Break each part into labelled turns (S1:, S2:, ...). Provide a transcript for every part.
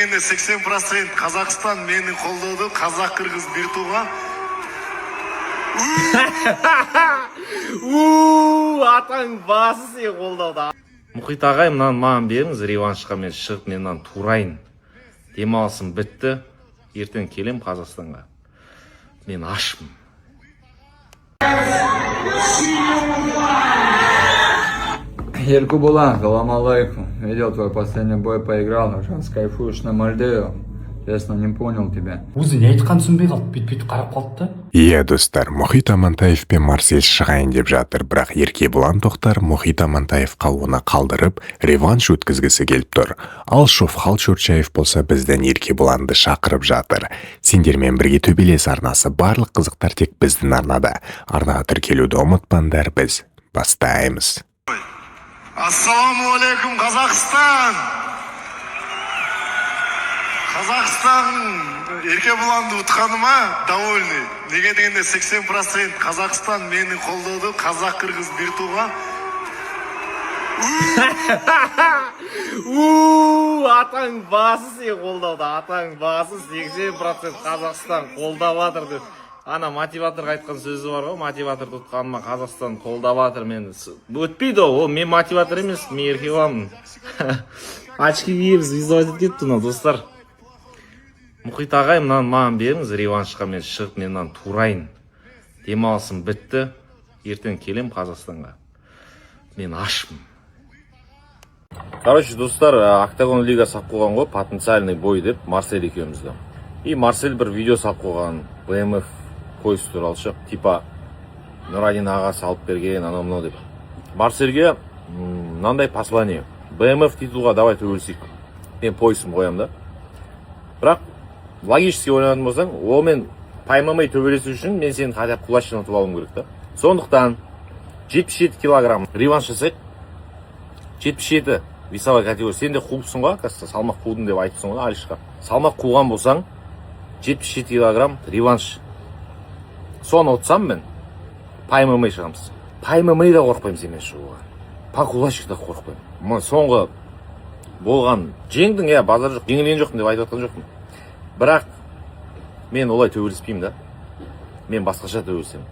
S1: дегенде 80% Қазақстан мені қолдады, қазақ қырғыз бір туған.
S2: Атаң басы сен қолдауда. Мұхит ағай, маған беріңіз, реваншқа мен шығып, менен турайын. Демалысым бітті. Ертең келем Қазақстанға. Мен ашпын.
S3: Еркебулан, салам алейкум. Видел твой последний бой, поиграл, но сейчас кайфуешь на Мальдиве. Честно, не понял тебя.
S4: Өзі не айтқан түсінбей қалды, бет-бет қарап қалды да.
S5: Иә достар, Мұхит Амантаев пен Марсель шығайын деп жатыр, бірақ Еркебұлан Тоқтар Мұхит Амантаевқа оны қалдырып, реванш өткізгісі келіп тұр. Ал Шофхал Чорчаев болса бізден Еркебұланды шақырып жатыр. Сендермен бірге төбелес арнасы, барлық қызықтар тек біздің арнада. Арнаға тіркелуді ұмытпаңдар, біз бастаймыз.
S1: Ассаламуалейкум, Қазақстан! Қазақстан Еркебұланды ұтқаныма довольный. Неге дегенде 80% Қазақстан мені қолдады, қазақ қырғыз бір туған.
S2: Атаң басы сен қолдауда. Атаң басы 80% Қазақстан қолдап жатыр деп. Ана мотиваторға айтқан сөзі бар ғой, мотиватор тұтқаныма Қазақстан қолдап жатыр мені. Өтпейді ол, мен мотиватор емес, мен Еркебұланмын. Очки киіп звездовать кетті мына достар. Мұхит ағай, маған беріңіз, реваншқа мен шығып, менен турайын. Демалысым бітті. Ертең келем Қазақстанға. Мен ашпын. Короче, достар, Октагон лига сап қойған ғой, потенциальный бой деп, Марсель екеумізді. И Марсель бір видео сап қойған, БМФ пояс туралы шығып, типа Нұрадин аға салып берген, анау-мынау деп. Марсельге мынандай послание. БМФ титулға давай төбелесейік. Мен поясым қоям да. Бірақ логически ойнадым болсаң, ол мен паймамай төбелесу үшін мен сені хотя бы кулачтан ұтып алуым керек та. Сондықтан 77 килограмм реванш жасайық. 77 весовой категория. Сен де қуыпсың ғой, салмақ қудың деп айтыпсың ғой Алишқа. Салмақ қуған болсаң 77 килограмм реванш. Соны ұтсам мен паймамай шығамыз. Паймамай да қорқпаймын сенен шығуға. Па кулачқа да қорқпаймын. Соңғы болған жеңдің, иә, базар жоқ, жеңілген жоқпын деп айтып жатқан жоқпын. Бірақ мен олай төбелеспеймін да. Мен басқаша төбелесемін.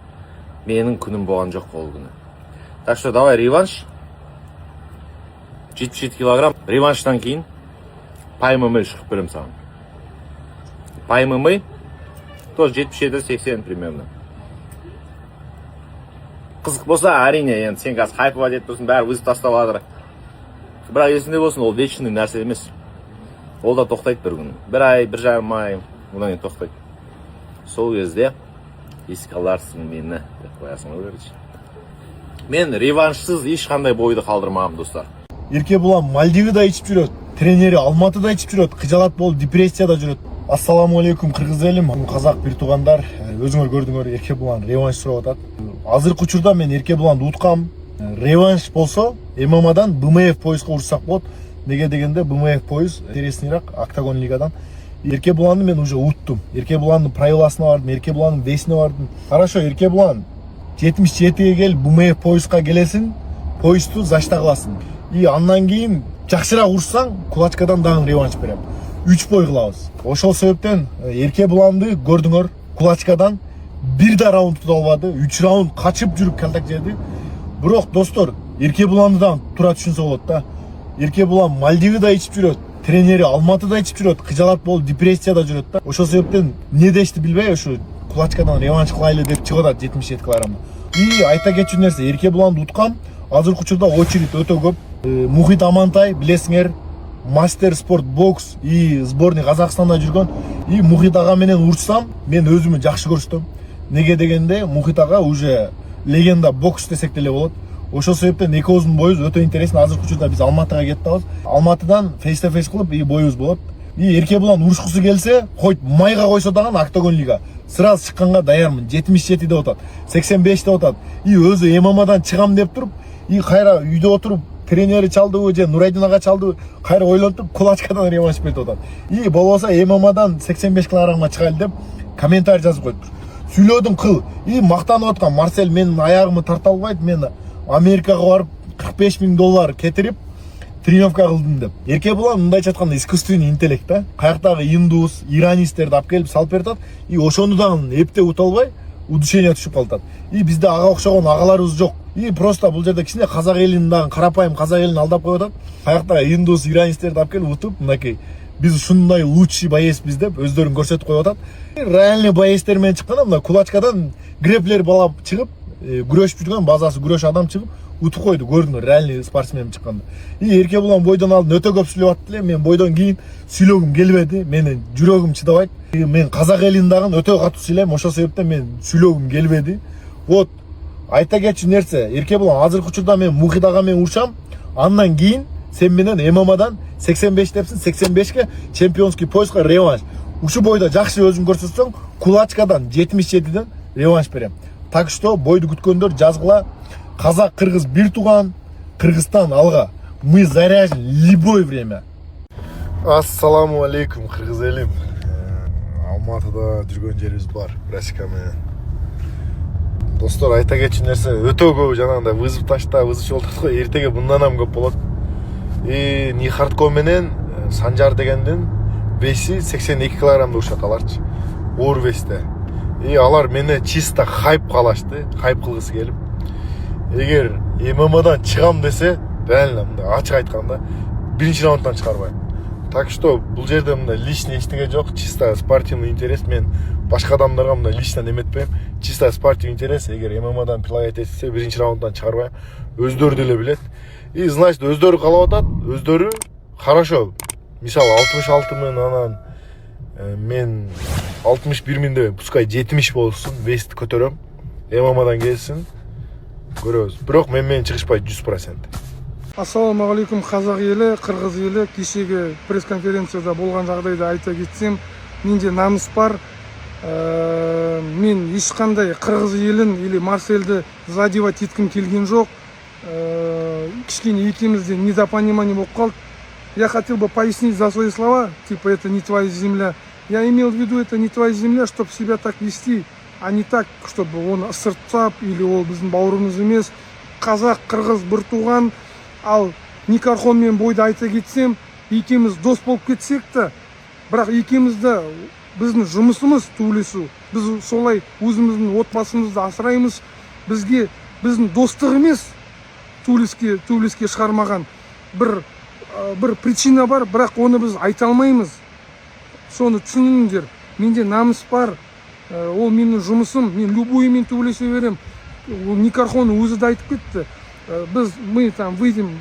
S2: Менің күнім болған жоқ ол күні. Так что давай реванш. 77 килограмм. Реванштан кейін паймамай шығып берем саған. Паймамай тоже 77-80 примерно. Қызық болса, әрине, енді сен қазір хайпovat етіп тұрсың, бәрі өзі тастап жатыр. Бірақ есіңде болсын, ол вечный нәрсе емес. Ол да тоқтайды бір күн. Бір ай, бір жарым ай, одан кейін тоқтайды. Сол кезде еске аларсың мені деп қоясың ғой, короче. Мен реваншсыз ешқандай бойды қалдырмағам, достар.
S6: Еркебұлан Мальдивада ішіп жүреді, тренері Алматыда ішіп жүреді, қыжалат болып депрессияда жүреді. Ассаламуалейкум қырғыз елім, қазақ бір туғандар, өзіңер көрдіңер, Еркебұлан реванш сұрап атады. Азыркы учурда мен Еркебұланды ұтқам. Реванш болса, ММАдан БМФ поясқа ұрсақ болады. Неге дегенде БМФ пояс интересныйрақ Октагон лигадан. Еркебұланды мен уже ұттым. Еркебұланның правиласына бардым, Еркебұланның весіне бардым. Хорошо, Еркебұлан 77-ге кел, БМФ поясқа келесің, поясты зашта қыласың. И андан кейін жақсырақ ұрсаң, кулачкадан дағын реванш берем. 3 бой қылабыз. Ошол себептен Еркебұланды көрдіңөр, кулачкадан бір да раунд тұта албады, 3 раунд қачып жүріп калдак жеді. Бирок достор, Еркебұландыдан тура түшүнсө болот да. Еркебұлан Мальдивада ичип жүрөт, тренери Алматыда ичип жүрөт, кыжалат болуп депрессияда жүрөт да. Ошол себептен не дешти билбей, ошо кулачкадан реванш кылайлы деп чыгып атат 77 килограммда. И айта кетчү нерсе, Еркебұланды уткам, азыркы учурда очередь өтө көп. Мұхит Амантай, билесиңер, мастер спорт бокс и сборный Казакстанда жүргөн. И Мұхит ага менен урсам, мен өзүмү жакшы көрсөтөм. Неге дегенде Мұхит ага уже легенда бокс десек деле болот. Ошол себептен экөөбүздүн боюбуз өтө интересный. Азыркы учурда биз Алматыга кетип атабыз. Алматыдан face to face кылып, и боюбуз болот. И Еркебұлан урушкусу келсе, койт майга койсо дагы Октагон лига сразу чыкканга даярмын. 77 деп атат, 85 деп атат. И өзү ММАдан чыгам деп туруп, и кайра үйдө отуруп тренери чалдыбы же Нурайдин ага чалдыбы, кайра ойлонтуп кулачкадан реванш берип атат. И болбосо ММАдан 85 килограммга чыгайлы деп комментарий жазып коюптур. Сүйлөдүң кыл. И мактанып аткан Марсель менин аягымы тарта албайт. Мен Америкага барып $45,000 кетирип, тренировка кылдым деп. Эрке булан мындайча айтканда искусственный интеллект да. Каяктагы индус, иранисттерди алып келип салып берет и ошону дагы эптеп ута албай удушение түшүп калат. И бизде ага окшогон агаларыбыз жок. И просто бул жерде кичине казак элин дагы карапайым казак элин алдап коюп атат. Каяктагы индус, иранисттерди алып келип утуп мынакей биз ушундай лучший боецпиз деп өздөрүн көрсөтүп коюп атат. Реальный боецтер менен чыкканда мына кулачкадан греплер балап чыгып, күрөшүп жүргөн базасы күрөш адам чыгып утуп койду, көрдүңөр реальный спортсмен чыкканда. И Эрке булан бойдон алдын өтө көп сүйлөп атты эле, мен бойдон кийин сүйлөгүм келбеди, менин жүрөгүм чыдабайт. Мен казак элин дагы өтө катуу сүйлөйм, ошол себептен мен сүйлөгүм келбеди. Вот айта кетчү нерсе, Эрке булан азыркы учурда мен Мухит ага менен урушам, андан кийин сен менен ММАдан 85 депсин, 85ке чемпионский пояска реванш. Ушу бойдо жакшы өзүң көрсөтсөң, кулачкадан 77ден реванш берем. Так что бойду күткөндөр жазгыла. Казак, кыргыз бир туган, Кыргызстан алга. Мы заряжены любое время. Ассаламу алейкум, кыргыз элим. Алматыда жүргөн жерибиз бар, Расика менен. Достор, айта кетчү нерсе өтө көп жанагындай вызов ташта, вызов жолдот го, эртеге мындан ham көп болот. Нихардко менен Санжар дегендин веси 82 килограммда урушат аларчы. Оор весте. Алар мени чисто хайп калашты, хайп кылгысы келип. Эгер ММАдан чыгам десе, реально мындай ачык айтканда биринчи раундтан чыгарбайм. Так что бул жерде мындай личный эчтеге жок, чисто спортивный интерес. Мен башка адамдарга мындай лично неметпейм. Чисто спортивный интерес. Эгер ММАдан предлагать этсе, биринчи раундтан чыгарбайм. Өздөрү деле билет. И значит, өздөрү каалап атат, өздөрү хорошо. Мисалы 66 миң анан мен 61 миң деп, пускай 70 болсун, вести көтөрөм. ММАдан келсин. Көрөбүз. Бирок мен менен чыгышпайт 100%.
S7: Ассаламу алейкум казак эли, кыргыз эли. Кечеги пресс-конференцияда болгон жагдайды айта кетсем, менде намыс бар. Мен эч кандай кыргыз элин или Марселди задевать этким келген жок. Кичкене экибизде недопонимание болуп калды. Я хотел бы пояснить за свои слова, типа это не твоя земля. Я имел в виду, это не твоя земля, чтобы себя так вести, а не так, чтобы он сыртсап или ол биздин бауырыбыз эмес. Казак, кыргыз бир туган. Ал Никархон менен бойду айта кетсем, экибиз дос болуп кетсек да, бирок экибизде биздин жумушубуз түбөлүсү. Биз солай өзүбүздүн отбасыбызды асырайбыз. Бизге биздин достук эмес түбөлүскө чыгармаган bir причина бар, бирок оны биз айта алмайбыз. Сону түшүнүңүздөр. Менде намыс бар. Ол менин жумушум, мен любой мен түбөлөшө берем. Никархон өзү да айтып кетти. Мы там выйдем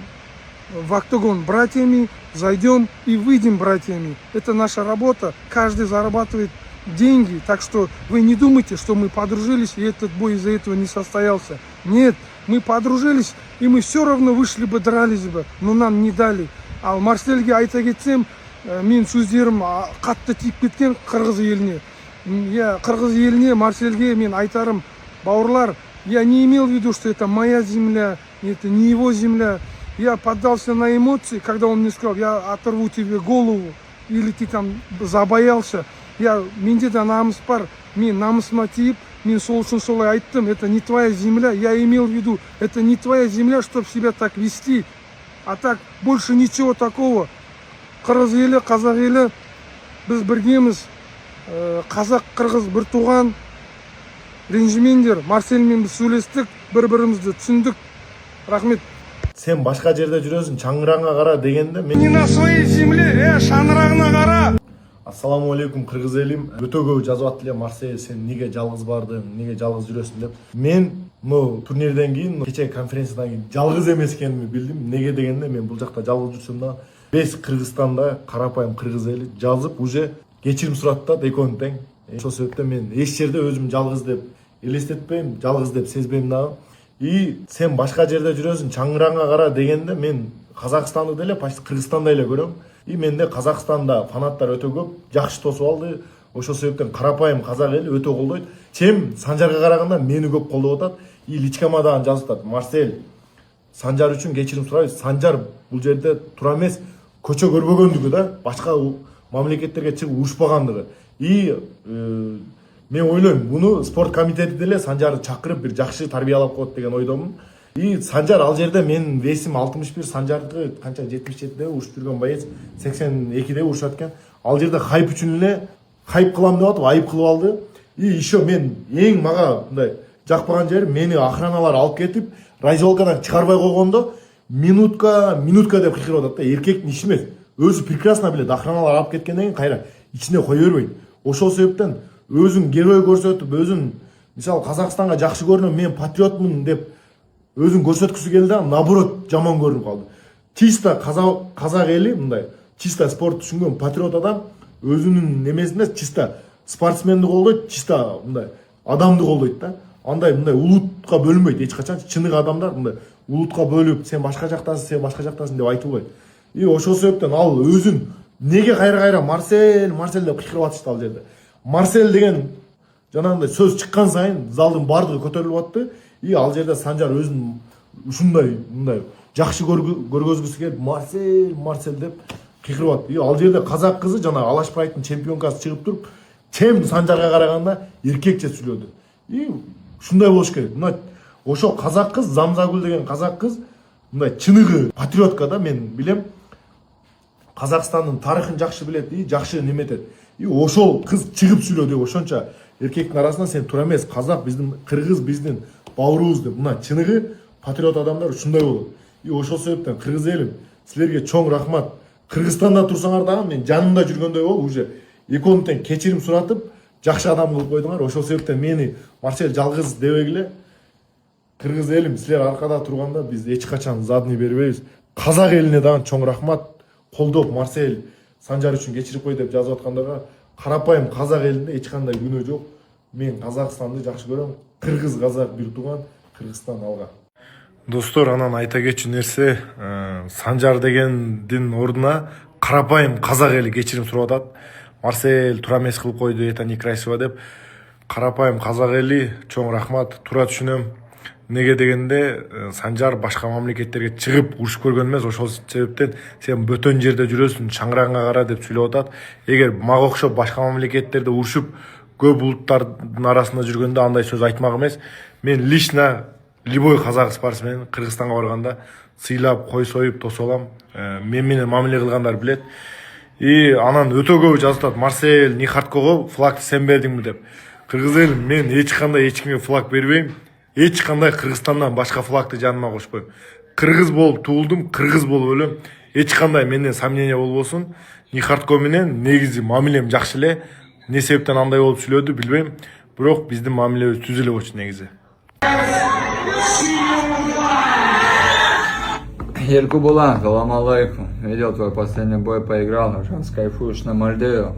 S7: в октагон братьями, зайдем и выйдем братьями. Это наша работа. Каждый зарабатывает деньги. Так что вы не думайте, что мы подружились и этот бой из-за этого не состоялся. Нет, мы подружились и мы все равно вышли бы, дрались бы, но нам не дали. А Марсельге айта кетсем, мен сөздерім қатты тиіп кеткен кыргыз еліне. Я кыргыз еліне, Марсельге мен айтарым, бауырлар, я не имел в виду, что это моя земля, это не его земля. Я поддался на эмоции, когда он мне сказал, я оторву тебе голову, или ты там забоялся. Менде да намыс бар, мен намысыма тиіп, мен сол үшін солай айттым, это не твоя земля. Я имел в виду, это не твоя земля, чтобы себя так вести. А так, больше ничего такого. Кыргыз эли, казак эли, биз биргемиз. Казак, кыргыз бир туган. Ренжимеңдер, Марсель менен биз сүйлөштүк, бири-бирибизди түшүндүк. Рахмет.
S6: Сен башка жерде жүрөсүң, чаңыраңа кара дегенде мен
S7: Не на своей земле, шаңырагына кара.
S6: Ассаламу алейкум, кыргыз элим. Өтө көп жазып аттыр эле, Марсель, сен неге жалгыз бардың, неге жалгыз жүрөсүң деп. Мен мына турнирден кийин, кечеги конференциядан кийин жалгыз эмес экенимди билдим. Неге дегенде, мен бул жакта жалгыз жүрсөм да, без Кыргызстанда карапайым кыргыз эли жазып уже кечирим сурап атат экөөнү тең. Ошол себептен мен эч жерде өзүм жалгыз деп элестетпейм, жалгыз деп сезбейм дагы. И сен башка жерде жүрөсүң, чаңыраңа кара дегенде мен Казакстанды деле, почти Кыргызстанды эле көрөм. И менде Казакстанда фанаттар өтө көп, жакшы тосуп алды. Ошол себептен карапайым казак эли өтө колдойт. Чем Санжарга караганда мени көп колдоп атат. И личкама дагы жазып атат. Марсель, Санжар үчүн кечирим сурайбыз. Санжар бул жерде тура эмес, көчө көрбөгөндүгү да, башка мамлекеттерге чыгып урушпагандыгы. И мен ойлойм, буну спорт комитети деле Санжарды чакырып бир жакшы тарбиялап коет деген ойдомун. И Санжар ал жерде менин весим 61, Санжардыкы канча 77де урушуп жүргөн боец 82де урушат экен. Ал жерде хайп үчүн эле хайп кылам деп атып айып кылып алды. И еще мен эң мага мындай жакпаган жери мени охраналар алып кетип развалкадан чыгарбай койгондо минутка деп кыйкырып атат да. Эркектин иши эмес. Өзү прекрасно билет, охраналар алып кеткенден кийин кайра ичине кое бербейт. Ошол себептен өзүн герой көрсөтүп, өзүн мисалы Казакстанга жакшы көрүнөм, мен патриотмун деп өзүн көрсөткүсү келди, наоборот жаман көрүнүп калды. Чисто казак эли мындай чисто спорт түшүнгөн патриот адам өзүнүн немесинде чисто спортсменди колдойт, чисто мындай адамды колдойт да. Андай мындай улутка бөлүнбөйт эч качан. Чыныгы адамдар мындай улутка бөлүп, сен башка жактасың деп айтылбайт. И ошол себептен ал өзүн неге кайра Марсель деп кыйкырып атышты ал жерде. Марсель деген жанагындай сөз чыккан сайын залдын бардыгы көтөрүлүп атты. И ал жерде Санжар өзүн ушундай мындай жакшы көргөзгүсү келип Марсель деп кыйкырып атты. И ал жерде казак кызы жана Алаш Прайдтын чемпионкасы чыгып туруп, чем Санжарга караганда эркекче сүйлөдү. И ушундай болуш керек. Мына ошол казак кыз, Замзагүл деген казак кыз мындай чыныгы патриотка да, мен билем. Казакстандын тарыхын жакшы билет и жакшы неметет. И ошол кыз чыгып сүйлөдү, ошончо эркектин арасынан сен туура эмес, казак биздин, кыргыз биздин бауырубуз деп. Мына чыныгы патриот адамдар ушундай болот. И ошол себептен кыргыз элим, силерге чоң рахмат. Кыргызстанда турсаңар дагы мен жанымда жүргөндөй болуп, уже экөөңүздөн кечирим суратып, жакшы адам кылып койдуңар. Ошол себептен мени Марсель жалгыз дебегиле. Кыргыз элим, силер аркада турганда биз эч качан задний бербейбиз. Казак элине дагы чоң рахмат. Колдоп Марсель Санжар үчүн кечирип кой деп жазып аткандарга, карапайым казак элинде эч кандай күнөө жок. Мен Казакстанды жакшы көрөм. Кыргыз казак бир тууган, Кыргызстан алга. Достор, анан айта кетчү нерсе, Санжар дегендин ордуна карапайым казак эли кечирим сурап атат. Марсель туура эмес кылып койду, это некрасиво деп. Карапайым казак эли чоң рахмат, туура түшүнөм. Неге дегенде Санжар башка мамлекеттерге чыгып урушуп көргөн эмес, ошол себептен сен бөтөн жерде жүрөсүң, чаңырагыңа кара деп сүйлөп атат. Эгер мага окшоп башка мамлекеттерде урушуп көп улуттардын арасында жүргөндө андай сөз айтмак эмес. Мен лично любой казак спортсмен Кыргызстанга барганда сыйлап, кой союп, тосолам. Мен менен мамиле кылгандар билет. И анан өтө көбү жазып атат, Марсель Нихарткого флагты сен бердиңби деп. Кыргыз элим, мен эч кандай эч кимге флаг бербейм. Эч кандай Кыргызстандан башка флагты жаныма кошпойм. Кыргыз болуп туулдум, кыргыз болуп өлөм. Эч кандай менден сомнение болбосун. Нихартко менен негизи мамилем жакшы эле. Не себептен андай болуп сүйлөдү билбейм. Бирок биздин мамилебиз түз эле болчу негизи.
S3: Еркебулан, салам алейкум. Видел твой последний бой, поиграл, но сейчас кайфуешь на Мальдиве.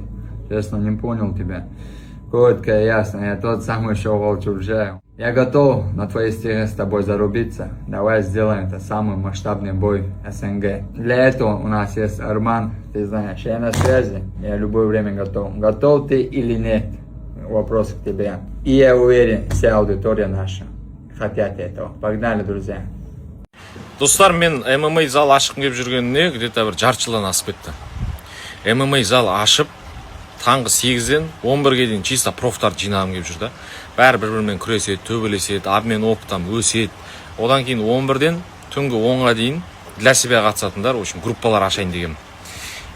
S3: Честно, не понял тебя. Коротко и ясно, я тот самый Шоу Чуржаев. Я готов на твои стихи с тобой зарубиться. Давай сделаем это самый масштабный бой СНГ. Для этого у нас есть Арман, ты знаешь, я на связи, я в любое время готов. Готов ты или нет? Вопрос к тебе. И я уверен, вся аудитория наша хотят этого. Погнали, друзья.
S2: Достар, мен ММА зал ашқым кеп жүргеніне где-то бір жарты жылдан асып кетті. ММА зал ашып, таңғы 8-ден 11-ге дейін чисто профтарды жинағым кеп жүрді. Бәрі бір-бірімен күреседі, төбелеседі, обмен опытам өседі. Одан кейін 11-ден түнгі 10-ға дейін для себя қатысатындар, в общем, группалар ашайын дегенмін.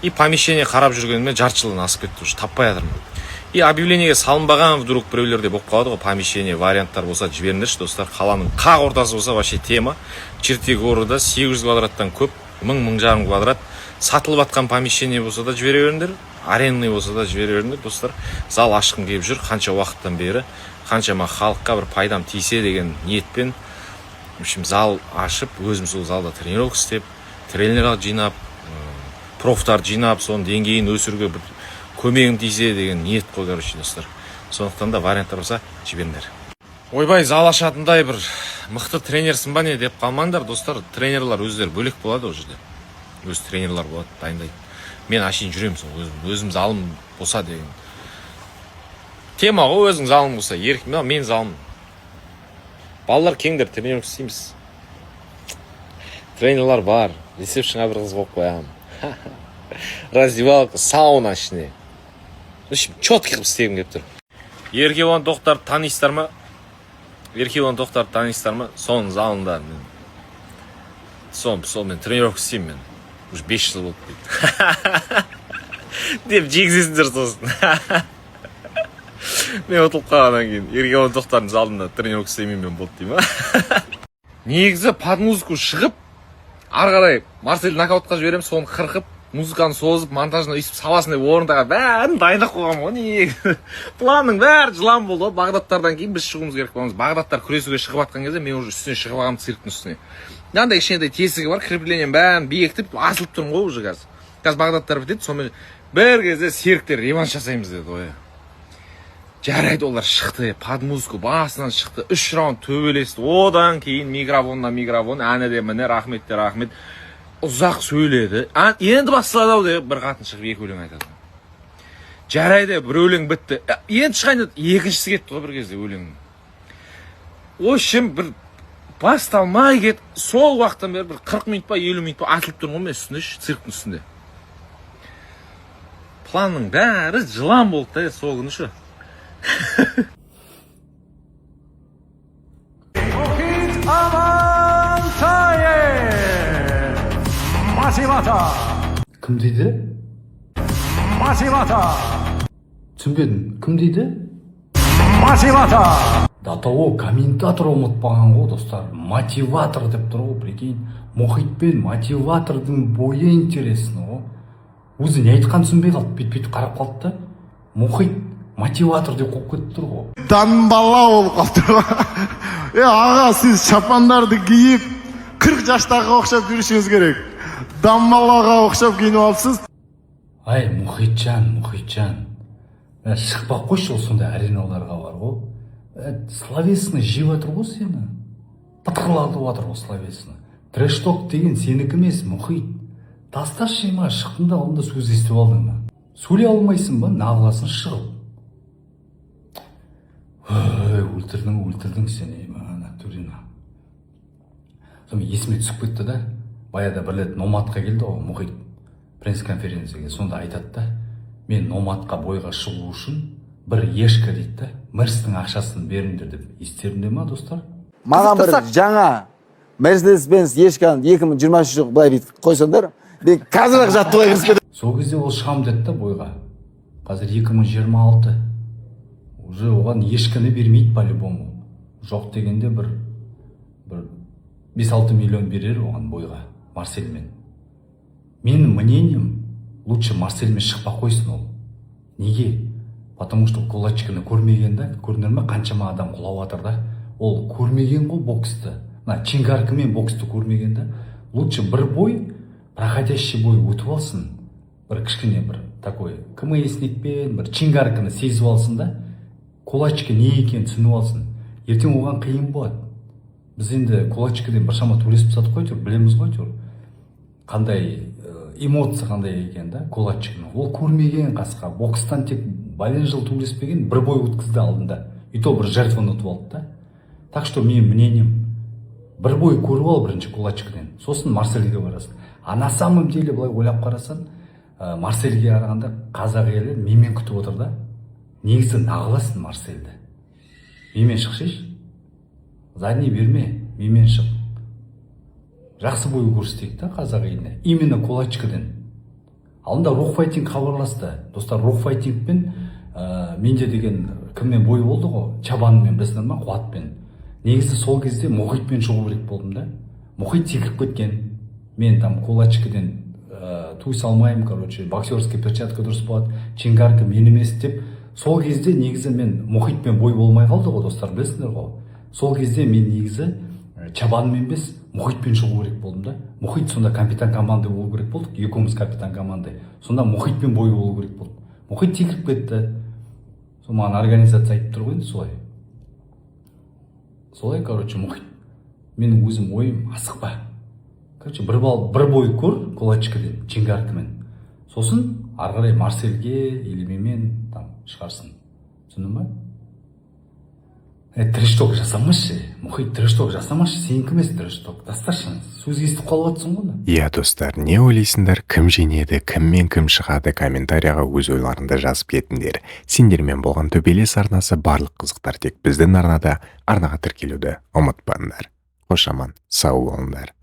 S2: И помещение қарап жүргеніме жарты жылдан асып кетті, уже таппай жатырмын. И объявлениеге салынбаған вдруг біреулерде болып қалады ғой, помещение варианттар болса жіберіңдерші достар. Қаланың қақ ортасы болса вообще тема. Чертегі города 800 квадраттан көп, 1000-1000 квадрат. Сатылып атқан помещение болса да жібере беріңдер, арендный болса да жібере беріңдер достар. Зал ашқым келіп жүр, қанша уақыттан бері, қаншама халыққа бір пайдам тисе деген ниетпен. В общем, зал ашып, өзім сол залда тренировка істеп, тренерлер жинап, профтарды жинап, соның деңгейін өсіруге бір көмегім тисе деген ниет қой, короче, достар. Сондықтан да варианттар болса жіберіңдер. Ойбай, зал ашатындай бір мықты тренерсің ба не деп қалмаңдар, достар. Тренерлар өздері бөлек болады ол жерде. Өз тренерлар болады, дайындайды. Мен ашайын жүремін сол, өзім залым болса деген. Тема ғой, өзің залым болса, еркін, мен залым. Балалар кеңдер, тренировка істейміз. Тренерлар бар, ресепшнға бір қыз болып қоямын. Раздевалка, сауна ішіне. В общем, четкий қылып істегім келіп тұр. Еркебулан тоқтарды танисыздар ма? Еркебұлан Тоқтарды танисыздар ма? Соның залында мен. Сол мен тренировка істеймін мен. Уже 5 жыл болды дейді. Деп жегізесіңдер сосын. Мен ұтылып қалғаннан кейін Еркебұлан Тоқтардың залында тренировка істемеймін мен болды деймін. Негізі под музыку шығып, ары қарай Марсель нокаутқа жіберем, соны қырқып, музыканы созып, монтажына өйстіп саласын деп орындаға бәрін дайындап қойғам ғой. Негізі планның бәрі жылан болды. Бағдаттардан кейін біз шығуымыз керек боламыз. Бағдаттар күресуге шығып жатқан кезде мен уже үстіне шығып алғам, цирктің үстіне. Мынандай кішкентай тесігі бар, креплением бәрін бекітіп асылып тұрмын ғой уже қазір. Қазір бағдаттар бітеді, сонымен бір кезде серіктер реванш жасаймыз деді ғой. Жарайды, олар шықты, под музыку басынан шықты, 3 раунд төбелесті. Одан кейін микрофон, әні де міне, рахмет, ұзақ сөйледі. Енді басталады ау деп бір қатын шығып 2 өлең айтады. Жарайды, бір өлең бітті. Енді шығайын деді, екіншісі кетті ғой бір кезде өлең. Общем, бір басталмай кет, сол уақыттан бері бір 40 минут па, 50 минут па атылып тұрмын ғой мен үстінде, цирктің үстінде. Планның бәрі жылан болды да, сол күні шу.
S4: Кім дейді? Түсінбедім, кім дейді? До того комментатор ұмытпаған ғой достар. Мотиватор деп тұр ғой, прикинь. Мұхит пен мотиватордың бойы интересно ғой. Өзі не айтқан түсінбей қалды, бет-бет қарап қалды да. Мұхит мотиватор деп қойып кетіп тұр ғой.
S1: Данбала болып қалды ғой. Аға, сіз шапандарды киіп 40 жаштағы оқшап жүрішіңіз керек. Данбалаға оқшап киініп алыпсыз.
S4: Ай, Мұхитжан. Шықпақ қойшы, ол сонда ареналарға бар ғой. Словесный жеп жатыр ғой сені. Пытырлатып жатыр ғой словесный. Трэш-ток деген сенікі емес, Мұхит. Тасташы ма, шықтыңда алдында сөз естіп алдың ба? Сөйлей алмайсың ба, нағыласын шығып. Өлтірдің сені, Турина. Сонымен есіме түсіп кетті да, баяда бір рет Номадқа келді ғой, Мұхит. Пресс-конференцияға сонда айтады да, мен Номадқа бойға шығу үшін бір ешкі дейді да, Мерстің ақшасын беріңдер деп. Естерінде ма, достар?
S8: Маған бір жаңа Mercedes-Benz ешканы 2023 жылғы былай бүйтіп қойсаңдар, мен қазір-ақ жаттығуға кірісіп кетемін.
S4: Сол кезде ол шығам деді да бойға. Қазір 2026. Уже оған ешкіні бермейді по-любому. Жоқ дегенде бір 5-6 миллион берер оған бойға, Марсельмен. Менің мнением, лучше Марсельмен шықпақ қойсын ол. Неге? Потому что кулачканы көрмеген да, көрінер ме, қаншама адам құлап жатыр да. Ол көрмеген ғой боксты. Чингаркымен боксты көрмеген да. Лучше бір бой, проходящий бой өтіп алсын. Бір кішкене бір такой КМСникпен бір чингарканы сезіп алсын да. Кулачка не екенін түсініп алсын. Ертең оған қиын болады. Біз енді кулачкадан біршама туристіп сатып қой тұр, білеміз ғой тұр. Қандай эмоция қандай екен да, кулачканы. Ол көрмеген қасқа. Бокстан тек бәлен жыл туриспеген, бір бой өткізді алдында. И то бір жертваны ұтып алды да. Так что менің мнением, бір бой көріп ал бірінші кулачкадан. Сосын Марсельге барасың. А на самом деле былай ойлап қарасаң, Марсельге қарағанда қазақ елі менімен күтіп отыр да. Негізі нағыласын Марсельді. Менімен шықшеш. Задний берме, менімен шық. Жақсы бой көрсетейік та қазақ еліне. Именно кулачкадан. Алдында рухфайтинг хабарласты. Достар, рухфайтингпен менде деген кіммен бой болды ғой? Чабанмен, білесіңдер ма? Қуатпен. Негізі сол кезде Мұхитпен шығу керек болдым да. Мұхит секіріп кеткен. Мен там кулачкадан туй салмаймын, короче, боксерский перчатка дұрыс болады, чингарка мен емес деп. Сол кезде негізі мен Мұхитпен бой болмай қалды ғой, достар, білесіңдер ғой. Сол кезде мен негізі Чабанмен емес, Мұхитпен шығу керек болдым да. Мұхит сонда капитан команды болу керек болдық, екеуміз капитан команды. Сонда Мұхитпен бой болу керек болды. Мұхит секіріп кетті. Сол маған организация айтып тұр ғой енді солай. Солай, короче, Мұхит. Менің өзім ойым асықпа. Короче, бір бой көр кулачкадан, чингаркамен. Сосын ары қарай Марсельге или менімен там шығарсын. Түсіндің ба? трэшток жасамашы, мұхит трэшток жасамашы, сенікі емес трэшток. Достаточно, сөз естіп қалып жатсың ғой.
S5: Иә достар, не ойлайсыңдар, кім жеңеді, кіммен кім шығады, комментарияға өз ойларыңды жазып кетіңдер. Сендермен болған төбелес арнасы барлық қызықтар тек біздің арнада, арнаға тіркелуді ұмытпаңдар. Қош аман, сау болыңдар.